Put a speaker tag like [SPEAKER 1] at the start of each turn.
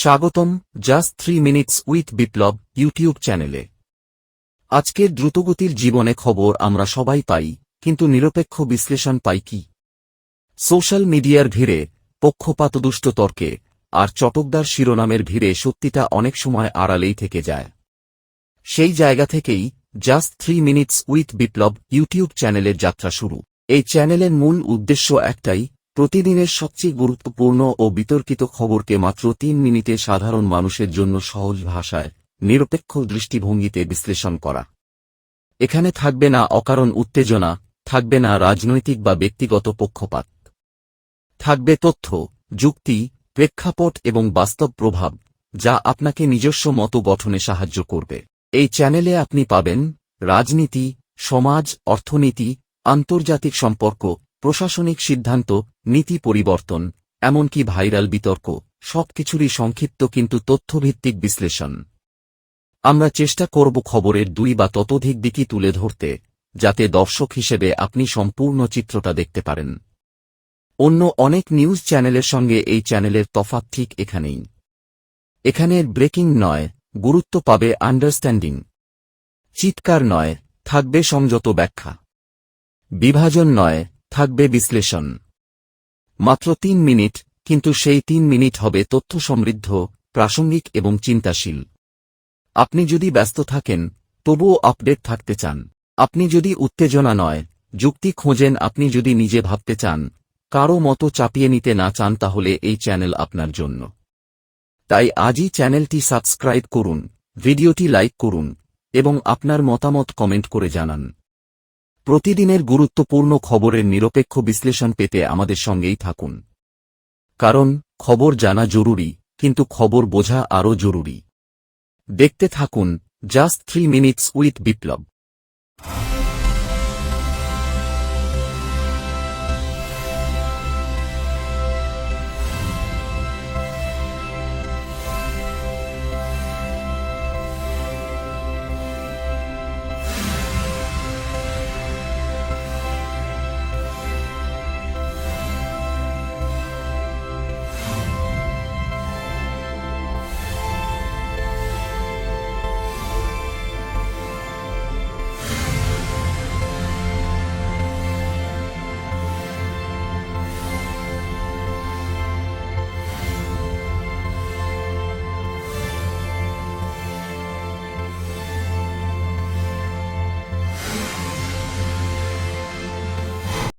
[SPEAKER 1] স্বাগতম just 3 minutes with Biplab YouTube চ্যানেলে। আজকের দ্রুতগতির জীবনে খবর আমরা সবাই পাই, কিন্তু নিরপেক্ষ বিশ্লেষণ পাই কি? সোশ্যাল মিডিয়ার ভিড়ে, পক্ষপাতদুষ্ট তর্কে আর চটকদার শিরোনামের ভিড়ে সত্যিটা অনেক সময় আড়ালেই থেকে যায়। সেই জায়গা থেকেই just 3 minutes with Biplab YouTube চ্যানেলের যাত্রা শুরু। এই চ্যানেলের মূল উদ্দেশ্য একটাই, প্রতিদিনের সবচেয়ে গুরুত্বপূর্ণ ও বিতর্কিত খবরকে মাত্র 3 মিনিটে সাধারণ মানুষের জন্য সহজ ভাষায়, নিরপেক্ষ দৃষ্টিভঙ্গিতে বিশ্লেষণ করা। এখানে থাকবে না অকারণ উত্তেজনা, থাকবে না রাজনৈতিক বা ব্যক্তিগত পক্ষপাত। থাকবে তথ্য, যুক্তি, প্রেক্ষাপট এবং বাস্তব প্রভাব, যা আপনাকে নিজস্ব মত গঠনে সাহায্য করবে। এই চ্যানেলে আপনি পাবেন রাজনীতি, সমাজ, অর্থনীতি, আন্তর্জাতিক সম্পর্ক, প্রশাসনিক সিদ্ধান্ত, নীতি পরিবর্তন, এমনকি ভাইরাল বিতর্ক, সবকিছুরই সংক্ষিপ্ত কিন্তু তথ্যভিত্তিক বিশ্লেষণ। আমরা চেষ্টা করব খবরের 2 বা ততোধিক দিকই তুলে ধরতে, যাতে দর্শক হিসেবে আপনি সম্পূর্ণ চিত্রটা দেখতে পারেন। অন্য অনেক নিউজ চ্যানেলের সঙ্গে এই চ্যানেলের তফাৎ ঠিক এখানেই। এখানের ব্রেকিং নয়, গুরুত্ব পাবে আন্ডারস্ট্যান্ডিং। চিৎকার নয়, থাকবে সংযত ব্যাখ্যা। বিভাজন নয়, থাকবে বিশ্লেষণ। মাত্র 3 মিনিট, কিন্তু সেই 3 মিনিট হবে তথ্য সমৃদ্ধ, প্রাসঙ্গিক এবং চিন্তাশীল। আপনি যদি ব্যস্ত থাকেন, তবুও আপডেট থাকতে চান, আপনি যদি উত্তেজনা নয়, যুক্তি খোঁজেন, আপনি যদি নিজে ভাবতে চান, কারও মতো চাপিয়ে নিতে না চান, তাহলে এই চ্যানেল আপনার জন্য। তাই আজই চ্যানেলটি সাবস্ক্রাইব করুন, ভিডিওটি লাইক করুন এবং আপনার মতামত কমেন্ট করে জানান। প্রতিদিনের গুরুত্বপূর্ণ খবরের নিরপেক্ষ বিশ্লেষণ পেতে আমাদের সঙ্গেই থাকুন। কারণ খবর জানা জরুরি, কিন্তু খবর বোঝা আরও জরুরি। দেখতে থাকুন জাস্ট 3 মিনিটস উইথ বিপ্লব।